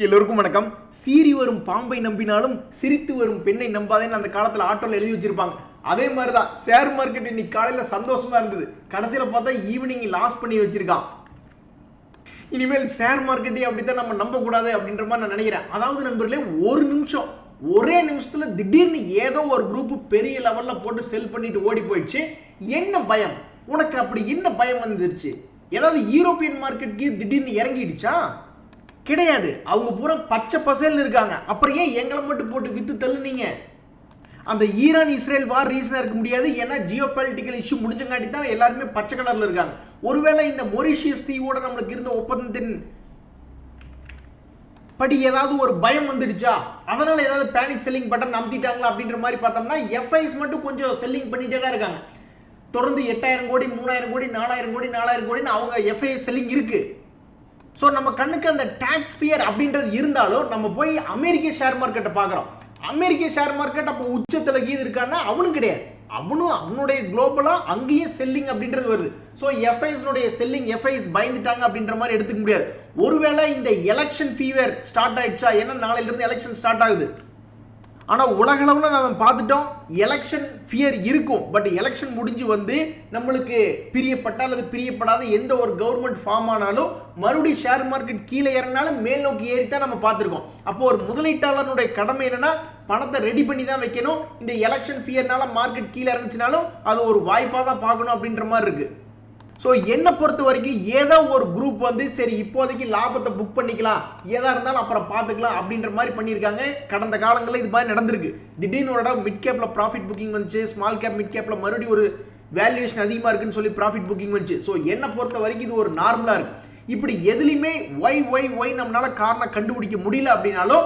எல்லோருக்கும் வணக்கம். சீறி வரும் பாம்பை நம்பினாலும் சிரித்து வரும் பெண்ணை நம்பாதேன்னு அந்த காலத்தில் ஆட்டோல எழுதி வச்சிருப்பாங்க. அதே மாதிரி தான் ஷேர் மார்க்கெட் இன்னைக்கு காலையில் சந்தோஷமா இருந்தது. கடைசியில் பார்த்தா ஈவினிங் லாஸ் பண்ணி வச்சிருக்கான். இனிமேல் ஷேர் மார்க்கெட்டே அப்படித்தான் நம்ம நம்பக்கூடாது அப்படின்ற மாதிரி நான் நினைக்கிறேன். அதாவது நண்பர்களே, ஒரே நிமிஷத்துல திடீர்னு ஏதோ ஒரு குரூப் பெரிய லெவல்ல போட்டு செல் பண்ணிட்டு ஓடி போயிடுச்சு. என்ன பயம் உனக்கு? அப்படி என்ன பயம் வந்துருச்சு? ஏதாவது யூரோப்பியன் மார்க்கெட்டுக்கு திடீர்னு இறங்கிடுச்சா? கிடையாது. அவங்க பூரா பச்சை பசேல்னு இருக்காங்க. அப்புறம் ஏன் எங்களை மட்டும் போட்டு வித்து தள்ளுனீங்க? அந்த ஈரான் இஸ்ரேல் வார் ரீசனா இருக்க முடியாது. ஏன்னா ஜியோ பொலிட்டிக்கல் இஷ்யூ முடிஞ்சங்காட்டி தான் எல்லாருமே பச்சை கலர்ல இருக்காங்க. ஒருவேளை இந்த மொரிஷியஸ் தீவோட நம்மளுக்கு இருந்த ஒப்பந்தத்தின் படி ஏதாவது ஒரு பயம் வந்துடுச்சா? அதனால ஏதாவது பேனிக் செல்லிங் பட்டன் அமுத்திட்டாங்களா அப்படின்ற மாதிரி பார்த்தோம்னா எஃப்ஐஸ் மட்டும் கொஞ்சம் செல்லிங் பண்ணிட்டே தான் இருக்காங்க. தொடர்ந்து 8000 கோடி 3000 கோடி 4000 கோடி 4000 கோடின்னு அவங்க எஃப்ஐஎஸ் செல்லிங் இருக்கு. ஸோ நம்ம கண்ணுக்கு அந்த டாக்ஸ் ஃபியர் அப்படின்றது இருந்தாலும் நம்ம போய் அமெரிக்க ஷேர் மார்க்கெட்டை பார்க்குறோம். அமெரிக்க ஷேர் மார்க்கெட் அப்போ உச்சத்தில் கீது இருக்கான்னா அவனும் கிடையாது. அவனுடைய குளோபலாக அங்கேயும் செல்லிங் அப்படின்றது வருது. ஸோ எஃப்ஐஸ்னுடைய செல்லிங், எஃப்ஐஸ் பயந்துட்டாங்க அப்படின்ற மாதிரி எடுத்துக்க முடியாது. ஒருவேளை இந்த எலெக்ஷன் ஃபீவர் ஸ்டார்ட் ஆயிடுச்சா? ஏன்னா நாளையிலிருந்து எலெக்ஷன் ஸ்டார்ட் ஆகுது. ஆனால் உலகளவில் நம்ம பார்த்துட்டோம், எலெக்ஷன் ஃபியர் இருக்கும். பட் எலெக்ஷன் முடிஞ்சு வந்து நம்மளுக்கு பிரியப்பட்ட அல்லது பிரியப்படாத எந்த ஒரு கவர்மெண்ட் ஃபார்ம் ஆனாலும் மறுபடியும் ஷேர் மார்க்கெட் கீழே இறங்கினாலும் மேல் நோக்கி ஏறித்தான் நம்ம பார்த்துருக்கோம். அப்போ ஒரு முதலீட்டாளனுடைய கடமை என்னன்னா பணத்தை ரெடி பண்ணி தான் வைக்கணும். இந்த எலெக்ஷன் ஃபியர்னால மார்க்கெட் கீழே இறங்குச்சுனாலும் அது ஒரு வாய்ப்பாக தான் பார்க்கணும் அப்படின்ற மாதிரி இருக்கு. ஸோ என்னை பொறுத்த வரைக்கும் ஏதோ ஒரு குரூப் வந்து சரி இப்போதைக்கு லாபத்தை புக் பண்ணிக்கலாம், ஏதா இருந்தாலும் அப்புறம் பார்த்துக்கலாம் அப்படின்ற மாதிரி பண்ணியிருக்காங்க. கடந்த காலங்களில் இது மாதிரி நடந்திருக்கு. திடீர்னு ஒரு இடம் மிட் கேப்பில் ப்ராஃபிட் புக்கிங் வந்துச்சு, ஸ்மால் கேப் மிட் கேப்பில் மறுபடியும் ஒரு வேல்யூவேஷன் அதிகமாக இருக்குன்னு சொல்லி ப்ராஃபிட் புக்கிங் வந்துச்சு. ஸோ என்னை பொறுத்த வரைக்கும் இது ஒரு நார்மலாக இருக்கு. இப்படி எதுலையுமே ஒய் நம்மளால காரணம் கண்டுபிடிக்க முடியல அப்படின்னாலும்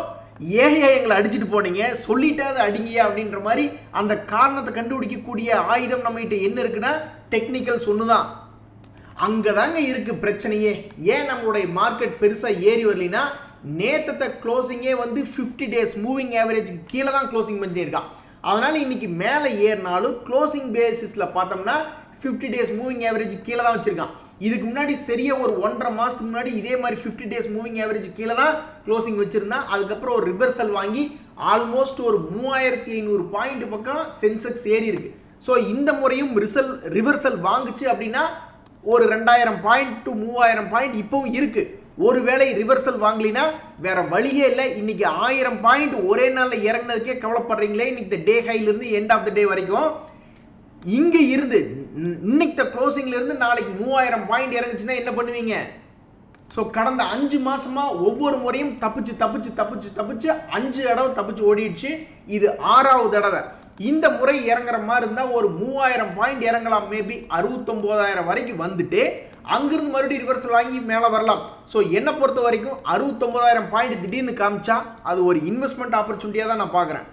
எங்களை அடிச்சுட்டு போனீங்க, சொல்லிட்டு அதை அடிங்க அப்படின்ற மாதிரி அந்த காரணத்தை கண்டுபிடிக்கக்கூடிய ஆயுதம் நம்ம கிட்ட என்ன இருக்குன்னா டெக்னிக்கல்ஸ் ஒண்ணுதான். அங்கதாங்க இருக்கு பிரச்சனையே. ஏன் நம்மளுடைய மார்க்கெட் பெருசா ஏறி வரலைன்னா நேத்தத்தை க்ளோசிங்கே வந்து 50 டேஸ் மூவிங் ஆவரேஜ் கீழே தான் க்ளோசிங் பண்ணிட்டு இருக்கான். அதனால இன்னைக்கு மேலே ஏறினாலும் க்ளோசிங் பேசிஸ்ல பார்த்தோம்னா 50 டேஸ் மூவிங் ஆவரேஜ் கீழே தான் வச்சிருக்கான். இதுக்கு முன்னாடி சரியா ஒரு 1.5 மாசத்துக்கு முன்னாடி இதே மாதிரி 50 டேஸ் மூவிங் ஆவரேஜ் கீழே தான் க்ளோசிங் வச்சிருந்தான். அதுக்கப்புறம் ஒரு ரிவர்சல் வாங்கி ஆல்மோஸ்ட் ஒரு 3500 பாயிண்ட் பக்கம் சென்செக்ஸ் ஏறி இருக்கு. ஸோ இந்த முறையும் ரிவர்சல் வாங்குச்சு அப்படின்னா ஒரு 2000 பாயிண்ட் டு 3000 பாயிண்ட் இப்பவும் இருக்கு. ஒருவேளை ரிவர்சல் வாங்கலினா வேற வழியே இல்லை. இன்னைக்கு 1000 பாயிண்ட் ஒரே நாள்ல இறங்கினதுக்கே கவலைப்படுறீங்களே. இன்னைக்கு டே ஹைல இருந்து எண்ட் ஆஃப் த டே வரைக்கும் இங்க இருந்து இன்னைக்கு க்ளோசிங்ல இருந்து நாளைக்கு 3000 பாயிண்ட் இறங்குச்சுன்னா என்ன பண்ணுவீங்க? ஸோ கடந்த 5 மாசமா ஒவ்வொரு முறையும் தப்பிச்சு 5 தடவை தப்பிச்சு ஓடிடுச்சு. இது 6வது தடவை. இந்த முறை இறங்குற மாதிரி இருந்தா ஒரு 3000 பாயிண்ட் இறங்கலாம். மேபி 69000 வரைக்கும் வந்துட்டு அங்கிருந்து மறுபடியும் ரிவர்சல் வாங்கி மேலே வரலாம். ஸோ என்னை பொறுத்த வரைக்கும் 69000 பாயிண்ட் திடீர்னு காமிச்சா அது ஒரு இன்வெஸ்ட்மெண்ட் ஆப்பர்ச்சுனிட்டியாக தான் நான் பார்க்குறேன்.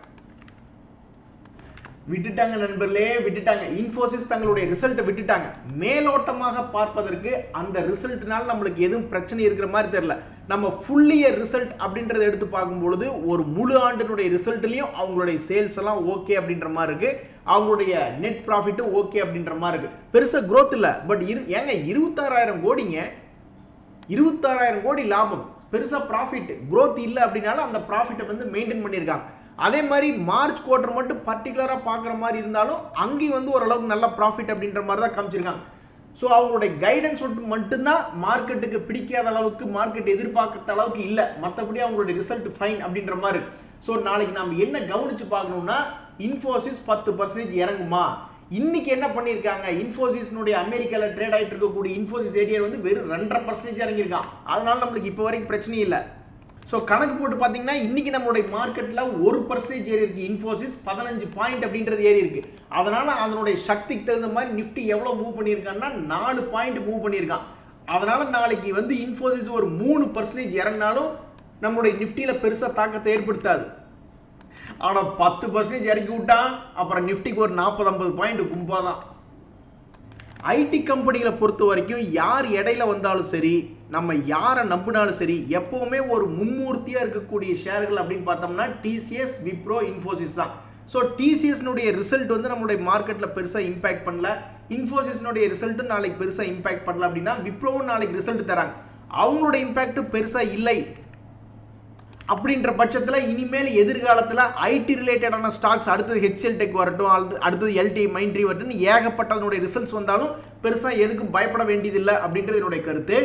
விட்டுட்டாங்க நண்பர்களே, விட்டுட்டாங்க. இன்ஃபோசிஸ் தங்களுடைய ரிசல்ட்டை விட்டுட்டாங்க. மேலோட்டமாக பார்ப்பதற்கு அந்த ரிசல்ட்னால நம்மளுக்கு எதுவும் பிரச்சனை இருக்கிற மாதிரி தெரியல. நம்ம ஃபுல் இயர் ரிசல்ட் அப்படின்றத எடுத்து பார்க்கும்பொழுது ஒரு முழு ஆண்டினுடைய ரிசல்ட்லையும் அவங்களுடைய சேல்ஸ் எல்லாம் ஓகே அப்படின்ற மாதிரி இருக்கு. அவங்களுடைய நெட் ப்ராஃபிட்டும் ஓகே அப்படின்ற மாதிரி இருக்கு. பெருசாக க்ரோத் இல்லை. பட் ஏங்க 26000 கோடிங்க, 26000 கோடி லாபம், பெருசாக ப்ராஃபிட் க்ரோத் இல்லை அப்படின்னாலும் அந்த ப்ராஃபிட்டை வந்து மெயின்டைன் பண்ணியிருக்காங்க. அதே மாதிரி மார்ச் குவார்டர் மட்டும் பர்டிகுலராக பார்க்குற மாதிரி இருந்தாலும் அங்கேயும் வந்து ஓரளவுக்கு நல்ல ப்ராஃபிட் அப்படின்ற மாதிரி தான் காமிச்சிருக்காங்க. ஸோ அவங்களுடைய கைடன்ஸ் மட்டும்தான் மார்க்கெட்டுக்கு பிடிக்காத அளவுக்கு, மார்க்கெட் எதிர்பார்க்காத அளவுக்கு இல்லை. மற்றபடி அவங்களுடைய ரிசல்ட் ஃபைன் அப்படின்ற மாதிரி. ஸோ நாளைக்கு நம்ம என்ன கவனிச்சு பார்க்கணும்னா இன்ஃபோசிஸ் 10% இறங்குமா? இன்னைக்கு என்ன பண்ணியிருக்காங்க? இன்ஃபோசிஸ்னுடைய அமெரிக்காவில் ட்ரேட் ஆகிட்டு இருக்கக்கூடிய இன்ஃபோசிஸ் ஏடிஆர் வந்து வெறும் 2.5% இறங்கியிருக்கான். அதனால நம்மளுக்கு இப்போ வரைக்கும் பிரச்சனை இல்லை. ஸோ கணக்கு போட்டு பார்த்தீங்கன்னா இன்னைக்கு நம்மளுடைய மார்க்கெட்டில் 1% ஏறி இருக்கு. இன்ஃபோசிஸ் 15 பாயிண்ட் அப்படின்றது ஏறி இருக்கு. அதனால அதனுடைய சக்திக்கு தகுந்த மாதிரி நிஃப்டி எவ்வளோ மூவ் பண்ணியிருக்கான்னா 4 பாயிண்ட் மூவ் பண்ணியிருக்கான். அதனால நாளைக்கு வந்து இன்ஃபோசிஸ் ஒரு 3% இறங்கினாலும் நம்மளுடைய நிஃப்டியில் பெருசாக தாக்கத்தை ஏற்படுத்தாது. ஆனால் 10% இறக்கி விட்டா அப்புறம் நிஃப்டிக்கு ஒரு 40-50 பாயிண்ட் கும்பாதான். ஐடி கம்பெனிகளை பொறுத்த வரைக்கும் யார் இடையில வந்தாலும் சரி, நம்ம யாரை நம்பினாலும் சரி, எப்பவுமே ஒரு மும்மூர்த்தியா இருக்கக்கூடிய ஷேர்கள் அப்படின்னு பார்த்தோம்னா டிசிஎஸ், விப்ரோ, இன்ஃபோசிஸ் தான். ஸோ டிசிஎஸ்னுடைய ரிசல்ட் வந்து நம்மளுடைய மார்க்கெட்டில் பெருசாக இம்பாக்ட் பண்ணல. இன்ஃபோசிஸ்னுடைய ரிசல்ட்டும் நாளைக்கு பெருசாக இம்பாக்ட் பண்ணல. அப்படின்னா விப்ரோவும் நாளைக்கு ரிசல்ட் தராங்க, அவங்களோட இம்பாக்ட் பெருசாக இல்லை. அப்படின்ற பட்சத்தில் இனிமேல் எதிர்காலத்தில் ஐடி ரிலேட்டடான ஸ்டாக்ஸ் அடுத்தது ஹெச்எல் டெக் வரட்டும், அடுத்தது எல்டி மைண்ட்ரி வரட்டும், ஏகப்பட்டதனுடைய ரிசல்ட்ஸ் வந்தாலும் பெருசாக எதுக்கும் பயப்பட வேண்டியதில்லை அப்படின்றது என்னுடைய கருத்து.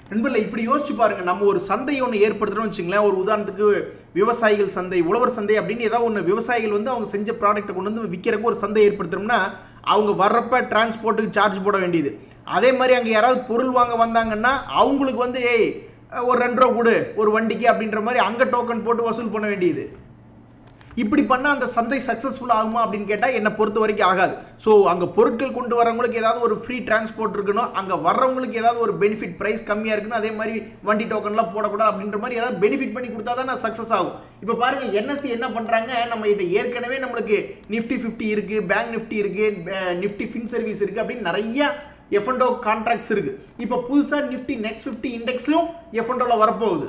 நண்பர்களே, இப்படி யோசிச்சு பாருங்க, நம்ம ஒரு சந்தை ஒன்று ஏற்படுத்துறோம்னு வச்சுங்களேன். ஒரு உதாரணத்துக்கு விவசாயிகள் சந்தை, உழவர் சந்தை அப்படின்னு ஏதாவது ஒன்று விவசாயிகள் வந்து அவங்க செஞ்ச ப்ராடக்ட்டை கொண்டு வந்து விற்கிறக்கு ஒரு சந்தை ஏற்படுத்துறோம்னா அவங்க வர்றப்ப டிரான்ஸ்போர்ட்டுக்கு சார்ஜ் போட வேண்டியது. அதே மாதிரி அங்கே யாராவது பொருள் வாங்க வந்தாங்கன்னா அவங்களுக்கு வந்து ஒரு 2 ரூபா கொடு ஒரு வண்டிக்கு அப்படின்ற மாதிரி அங்கே டோக்கன் போட்டு வசூல் பண்ண வேண்டியது. இப்படி பண்ணால் அந்த சந்தை சக்ஸஸ்ஃபுல் ஆகுமா அப்படின்னு கேட்டால் என்னை பொறுத்த வரைக்கும் ஆகாது. ஸோ அங்கே பொருட்கள் கொண்டு வரவங்களுக்கு ஏதாவது ஒரு ஃப்ரீ டிரான்ஸ்போர்ட் இருக்கணும், அங்கே வர்றவங்களுக்கு ஏதாவது ஒரு பெனிஃபிட், ப்ரைஸ் கம்மியாக இருக்கணும், அதே மாதிரி வண்டி டோக்கன்லாம் போடக்கூடாது அப்படின்ற மாதிரி ஏதாவது பெனிஃபிட் பண்ணி கொடுத்தா தான் சக்ஸஸ் ஆகும். இப்போ பாருங்கள், என்எஸ்சி என்ன பண்ணுறாங்க, நம்ம கிட்ட ஏற்கனவே நம்மளுக்கு நிஃப்டி 50 இருக்குது, பேங்க் நிஃப்டி இருக்குது, நிஃப்டி ஃபின் சர்வீஸ் இருக்குது அப்படின்னு நிறைய F&O கான்ட்ராக்ட்ஸ் இருக்குது. இப்போ புதுசாக நிஃப்டி நெக்ஸ்ட் 50 இண்டெக்ஸ்லையும் F&Oவில் வரப்போகுது.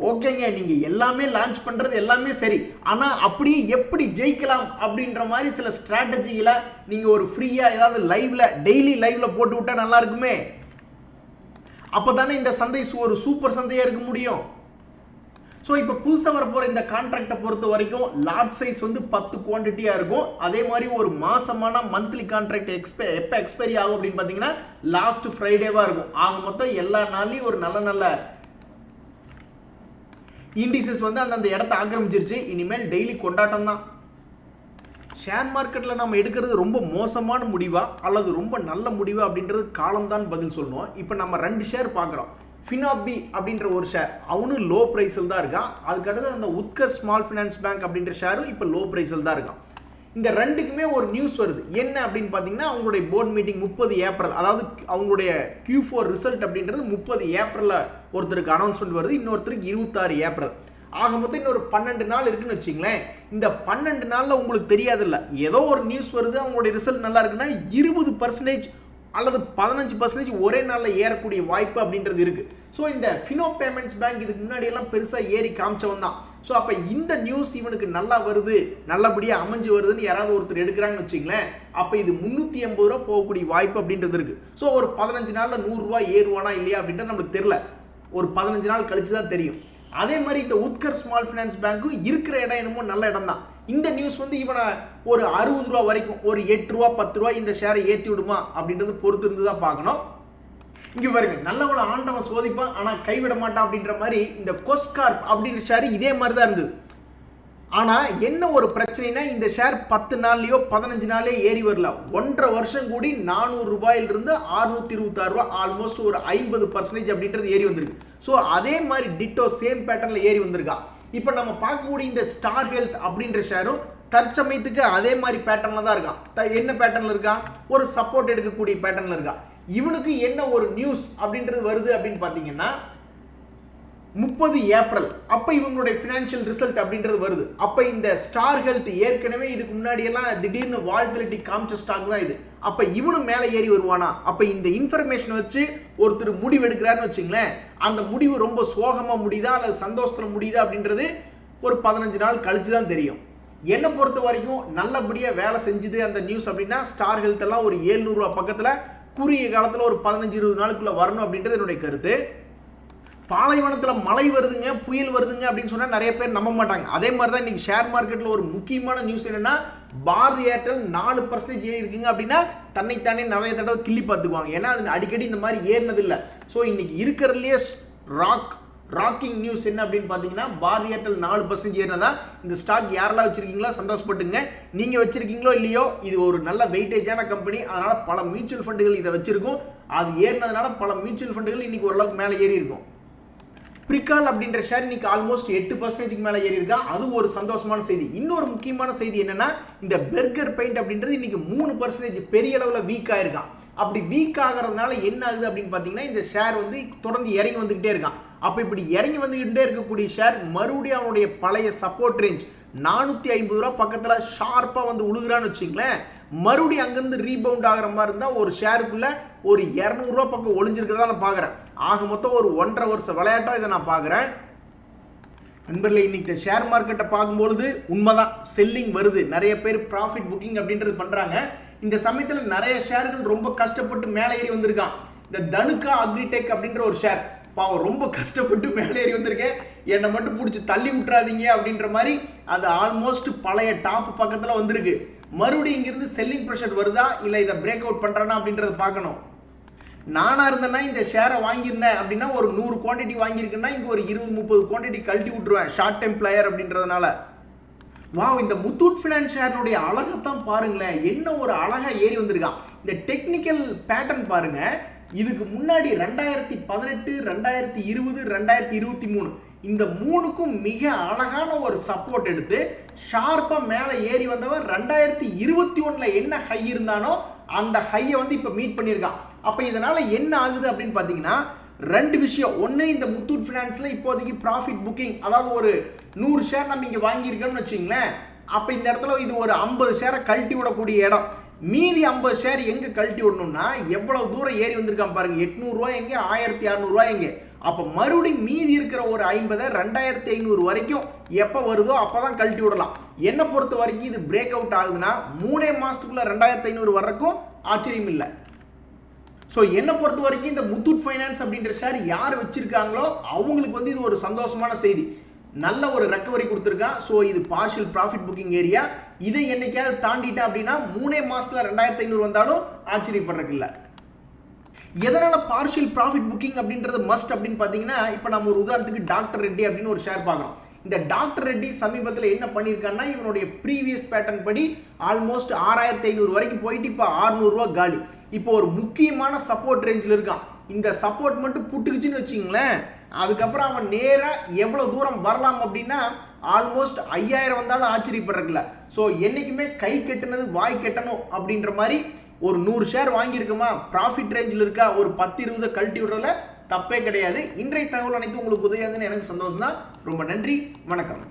ஓகேங்க, நீங்கள் எல்லாமே லான்ச் பண்ணுறது எல்லாமே சரி, ஆனால் அப்படியே எப்படி ஜெயிக்கலாம் அப்படின்ற மாதிரி சில ஸ்ட்ராட்டஜிகளை நீங்கள் ஒரு ஃப்ரீயாக ஏதாவது லைவில் டெய்லி லைவில் போட்டு விட்டால் நல்லா இருக்குமே. அப்போ தானே இந்த சந்தை ஒரு சூப்பர் சந்தையாக இருக்க முடியும். ஸோ இப்போ புதுசாக வரப்போகிற இந்த கான்ட்ராக்டை பொறுத்த வரைக்கும் லார்ஜ் சைஸ் வந்து 10 குவான்டிட்டியாக இருக்கும். அதே மாதிரி ஒரு மாசமான மந்த்லி கான்ட்ராக்ட் எப்போ எக்ஸ்பைரி ஆகும் அப்படின்னு பார்த்தீங்கன்னா லாஸ்ட் ஃப்ரைடேவாக இருக்கும். ஆக மொத்தம் எல்லா நாள்லையும் ஒரு நல்ல இண்டிசஸ் வந்து அந்த இடத்த ஆக்கிரமிச்சிருச்சு. இனிமேல் டெய்லி கொண்டாட்டம் தான். ஷேர் மார்க்கெட்டில் நம்ம எடுக்கிறது ரொம்ப மோசமான முடிவா அல்லது ரொம்ப நல்ல முடிவா அப்படின்றது காலம்தான் பதில் சொல்லணும். இப்போ நம்ம 2 ஷேர் பார்க்குறோம். ஃபினாபி அப்படின்ற ஒரு ஷேர் அவனும் லோ ப்ரைஸில் தான் இருக்கான். அதுக்கடுத்து அந்த உத்கர் ஸ்மால் ஃபினான்ஸ் பேங்க் அப்படின்ற ஷேரும் இப்போ லோ ப்ரைஸில் தான் இருக்கான். இந்த ரெண்டுக்குமே ஒரு நியூஸ் வருது. என்ன அப்படின்னு பார்த்தீங்கன்னா அவங்களுடைய போர்ட் மீட்டிங் 30 ஏப்ரல், அதாவது அவங்களுடைய Q4 ரிசல்ட் அப்படின்றது 30 ஏப்ரலில் ஒருத்தருக்கு அனௌன்ஸ்மெண்ட் வருது, இன்னொருத்தருக்கு 26 ஏப்ரல். ஆக மொத்தம் இன்னொரு 12 நாள் இருக்குன்னு வச்சுங்களேன். இந்த 12 நாளில் உங்களுக்கு தெரியாதில்ல, ஏதோ ஒரு நியூஸ் வருது, அவங்களுடைய ரிசல்ட் நல்லா இருக்குன்னா 20% அல்லது 15% ஒரே நாளில் ஏறக்கூடிய வாய்ப்பு அப்படின்றது இருக்குது. ஸோ இந்த ஃபினோ பேமெண்ட்ஸ் பேங்க் இதுக்கு முன்னாடியெல்லாம் பெருசாக ஏறி காமிச்சவன் தான். ஸோ அப்போ இந்த நியூஸ் இவனுக்கு நல்லா வருது, நல்லபடியாக அமைஞ்சு வருதுன்னு யாராவது ஒருத்தர் எடுக்கிறாங்கன்னு வச்சுங்களேன், அப்போ இது 380 ரூபா போகக்கூடிய வாய்ப்பு அப்படின்றது இருக்குது. ஸோ ஒரு 15 நாளில் 100 ரூபா ஏறுவானா இல்லையா அப்படின்றது நம்மளுக்கு தெரியல, ஒரு 15 நாள் கழிச்சு தான் தெரியும். அதே மாதிரி இந்த உத்கர் ஸ்மால் ஃபினான்ஸ் பேங்க்கும் இருக்கிற இடம் என்னமோ நல்ல இடம் தான். இந்த நியூஸ் வந்து இவனை ஒரு 60 ரூபா வரைக்கும், ஒரு 8 ரூபா 10 ரூபா இந்த ஷேரை ஏற்றி விடுமா அப்படின்றது பொறுத்து இருந்து தான் பார்க்கணும். இங்கே பாருங்க, நல்லவளை ஆண்டவன் சோதிப்பான் ஆனால் கைவிட மாட்டான் அப்படின்ற மாதிரி இந்த கொஸ்கார்ப் அப்படின்ற ஷேர் இதே மாதிரி தான் இருந்தது. ஆனால் என்ன ஒரு பிரச்சனைனா இந்த ஷேர் 10 நாள்லையோ 15 நாள்லையோ ஏறி வரல. 1.5 வருஷம் கூடி 400 ரூபாயிலிருந்து 626 ரூபா, ஆல்மோஸ்ட் ஒரு 50% அப்படின்றது ஏறி வந்திருக்கு. ஸோ அதே மாதிரி டிட்டோ சேம் பேட்டர்னில் ஏறி வந்திருக்கா. இப்போ நம்ம பார்க்கக்கூடிய இந்த ஸ்டார் ஹெல்த் அப்படின்ற ஷேரும் தற்சமயத்துக்கு அதே மாதிரி பேட்டர்னில் தான் இருக்கான். என்ன பேட்டர்னில் இருக்கான்? ஒரு சப்போர்ட் எடுக்கக்கூடிய பேட்டர்னில் இருக்கா. இவனுக்கு என்ன ஒரு நியூஸ் அப்படின்றது வருது அப்படின்னு பார்த்தீங்கன்னா 30 ஏப்ரல் அப்போ இவங்களுடைய ஃபினான்ஷியல் ரிசல்ட் அப்படின்றது வருது. அப்போ இந்த ஸ்டார் ஹெல்த் ஏற்கனவே இதுக்கு முன்னாடியெல்லாம் திடீர்னு வால்டிலிட்டி காமிச்ச ஸ்டாக் தான் இது. அப்போ இவனும் மேலே ஏறி வருவானா? அப்போ இந்த இன்ஃபர்மேஷனை வச்சு ஒருத்தர் முடிவு எடுக்கிறாருன்னு வச்சுங்களேன், அந்த முடிவு ரொம்ப சோகமாக முடியுதா அல்லது சந்தோஷத்தில் முடியுதா அப்படின்றது ஒரு 15 நாள் கழிச்சு தான் தெரியும். என்னை பொறுத்த வரைக்கும் நல்லபடியாக வேலை செஞ்சுது அந்த நியூஸ் அப்படின்னா ஸ்டார் ஹெல்த் எல்லாம் ஒரு 700 ரூபா பக்கத்தில் குறுகிய காலத்தில் ஒரு 15-20 நாளுக்குள்ளே வரணும் அப்படின்றது என்னுடைய கருத்து. பாலைவனத்தில் மழை வருதுங்க, புயல் வருதுங்க அப்படின்னு சொன்னால் நிறைய பேர் நம்ப மாட்டாங்க. அதே மாதிரி தான் இன்றைக்கி ஷேர் மார்க்கெட்டில் ஒரு முக்கியமான நியூஸ் என்னென்னா, பாரதி ஏர்டெல் 4% ஏறி இருக்குங்க அப்படின்னா தன்னைத்தானே நிறைய தடவை கிள்ளி பார்த்துக்குவாங்க. ஏன்னா அது அடிக்கடி இந்த மாதிரி ஏறினதில்லை. ஸோ இன்றைக்கி இருக்கிறதுலையே ராக்கிங் நியூஸ் என்ன அப்படின்னு பார்த்தீங்கன்னா பாரதி ஏர்டெல் 4% ஏறினதா. இந்த ஸ்டாக் யாரெல்லாம் வச்சுருக்கீங்களோ சந்தோஷப்பட்டுங்க. நீங்கள் வச்சுருக்கீங்களோ இல்லையோ இது ஒரு நல்ல வெயிட்டேஜான கம்பெனி, அதனால் பல மியூச்சுவல் ஃபண்டுகள் இதை வச்சுருக்கும். அது ஏறினதுனால பல மியூச்சுவல் ஃபண்டுகள் இன்றைக்கி ஓரளவுக்கு மேலே ஏறி இருக்கும். பிரிகால் அப்படின்ற ஷேர் இன்னைக்கு ஆல்மோஸ்ட் 8% மேலே ஏறி இருக்கா. அது ஒரு சந்தோஷமான செய்தி. இன்னொரு முக்கியமான செய்தி என்னன்னா, இந்த பெர்கர் பெயிண்ட் அப்படின்றது இன்னைக்கு 3% பெரிய அளவில் வீக் ஆயிருக்கான். அப்படி வீக் ஆகிறதுனால என்ன ஆகுது அப்படின்னு பார்த்தீங்கன்னா, இந்த ஷேர் வந்து தொடர்ந்து இறங்கி வந்துகிட்டே இருக்கான். அப்போ இப்படி இறங்கி வந்துகிட்டே இருக்கக்கூடிய ஷேர் மறுபடியும் அவனுடைய பழைய சப்போர்ட் ரேஞ்ச் 450 ரூபா பக்கத்தில் ஷார்ப்பாக வந்து உழுகுறான்னு வச்சுங்களேன், மறுபடியும் அங்கேருந்து ரீபவுண்ட் ஆகிற மாதிரி இருந்தால் ஒரு ஷேருக்குள்ள ஒரு 200 ரூபா பக்கம் ஒளிஞ்சிருக்கிறதா நான் பார்க்குறேன். ஆக மொத்தம் ஒரு 1.5 வருஷ விளையாட்டாக இதை நான் பார்க்குறேன். நண்பர்களே, இன்னைக்கு ஷேர் மார்க்கெட்டை பார்க்கும்பொழுது உண்மைதான் செல்லிங் வருது, நிறைய பேர் ப்ராஃபிட் புக்கிங் அப்படின்றது பண்ணுறாங்க. இந்த சமயத்தில் நிறைய ஷேர்கள் ரொம்ப கஷ்டப்பட்டு மேலே ஏறி வந்திருக்கான். இந்த தனுகா அக்ரிடெக் அப்படின்ற ஒரு ஷேர் பாவம் ரொம்ப கஷ்டப்பட்டு மேலே ஏறி வந்திருக்கேன், என்னை மட்டும் பிடிச்சி தள்ளி விட்டுறாதீங்க அப்படின்ற மாதிரி அது ஆல்மோஸ்ட் பழைய டாப் பக்கத்தில் வந்திருக்கு. மறுபடியும் இங்கிருந்து செல்லிங் ப்ரெஷர் வருதா இல்லை இதை பிரேக் அவுட் பண்ணுறேன்னா அப்படின்றத பார்க்கணும். நானா இருந்தேன்னா இந்த ஷேரை வாங்கியிருந்தேன் அப்படின்னா ஒரு 100 குவான்டிட்டி வாங்கியிருக்குன்னா இங்கே ஒரு 20-30 குவான்டிட்டி கழட்டி விட்டுருவேன் ஷார்ட் டைம் பிளேயர் அப்படின்றதுனால. வாவ், இந்த முத்தூட் ஃபினான்ஸ் ஷேர்னுடைய அழகைத்தான் பாருங்களேன், என்ன ஒரு அழகா ஏறி வந்திருக்கான். இந்த டெக்னிக்கல் பேட்டர்ன் பாருங்க, இதுக்கு முன்னாடி 2018, 2020, 2023 இந்த மூணுக்கும் மிக அழகான ஒரு சப்போர்ட் எடுத்து ஷார்ப்பா மேலே ஏறி வந்தவன் 2021 என்ன ஹை இருந்தானோ அந்த ஹையை வந்து இப்போ மீட் பண்ணியிருக்கான். அப்போ இதனால என்ன ஆகுது அப்படின்னு பார்த்தீங்கன்னா ரெண்டு விஷயம். ஒன்று, இந்த முத்தூட் ஃபினான்ஸில் இப்போதைக்கு ப்ராஃபிட் புக்கிங், அதாவது ஒரு 100 ஷேர் நம்ம இங்கே வாங்கியிருக்கோம்னு வச்சுங்களேன், அப்போ இந்த இடத்துல இது ஒரு 50 ஷேரை கழட்டி விடக்கூடிய இடம். மீதி 50 ஷேர் எங்கே கழட்டி விடணும்னா எவ்வளவு தூரம் ஏறி வந்திருக்கான் பாருங்க, 800 ரூபாய் எங்கே, 1600 ரூபாய் எங்கே. அப்போ மறுபடியும் மீதி இருக்கிற ஒரு 50 2500 வரைக்கும் எப்போ வருதோ அப்போ தான் கழட்டி விடலாம். என்னை பொறுத்த வரைக்கும் இது பிரேக் அவுட் ஆகுதுன்னா 3 மாதத்துக்குள்ள 2500 வர்றதுக்கும் ஆச்சரியம் இல்லை. ஸோ என்னை பொறுத்த வரைக்கும் இந்த முத்தூட் ஃபைனான்ஸ் அப்படின்ற ஷேர் யார் வச்சிருக்காங்களோ அவங்களுக்கு வந்து இது ஒரு சந்தோஷமான செய்தி. நல்ல ஒரு ரெக்கவரி கொடுத்துருக்கான். ஸோ இது பார்ஷியல் ப்ராஃபிட் புக்கிங் ஏரியா. இதை என்னைக்காவது தாண்டிட்டேன் அப்படின்னா 3 மாசத்துல 2500 வந்தாலும் ஆச்சரியப்படுறதுக்கு இல்லை. எதனால பார்ஷியல் ப்ராஃபிட் புக்கிங் அப்படின்றது மஸ்ட் அப்படின்னு பார்த்தீங்கன்னா, இப்போ நம்ம ஒரு உதாரணத்துக்கு டாக்டர் ரெட்டி அப்படின்னு ஒரு ஷேர் பார்க்குறோம். இந்த டாக்டர் ரெட்டி சமீபத்தில் என்ன பண்ணியிருக்காங்கன்னா, இவனுடைய ப்ரீவியஸ் பேட்டர்ன் படி ஆல்மோஸ்ட் 6500 வரைக்கும் போயிட்டு இப்போ 600 ரூபா காலி. இப்போ ஒரு முக்கியமான சப்போர்ட் ரேஞ்சில் இருக்கான். இந்த சப்போர்ட் மட்டும் புட்டுக்குச்சுன்னு வச்சிங்களேன், அதுக்கப்புறம் அவன் நேராக எவ்வளோ தூரம் வரலாம் அப்படின்னா ஆல்மோஸ்ட் 5000 வந்தாலும் ஆச்சரியப்படுறதில்ல. ஸோ என்றைக்குமே கை கெட்டுனது வாய் கெட்டணும் அப்படின்ற மாதிரி ஒரு 100 ஷேர் வாங்கியிருக்குமா, ப்ராஃபிட் ரேஞ்சில் இருக்கா, ஒரு 10-20 கழட்டி விடுறதுல தப்பே கிடையாது. இன்றைய தகவல் அனைத்து உங்களுக்கு உதவியாதுன்னு எனக்கு சந்தோஷம் தான். ரொம்ப நன்றி, வணக்கம்.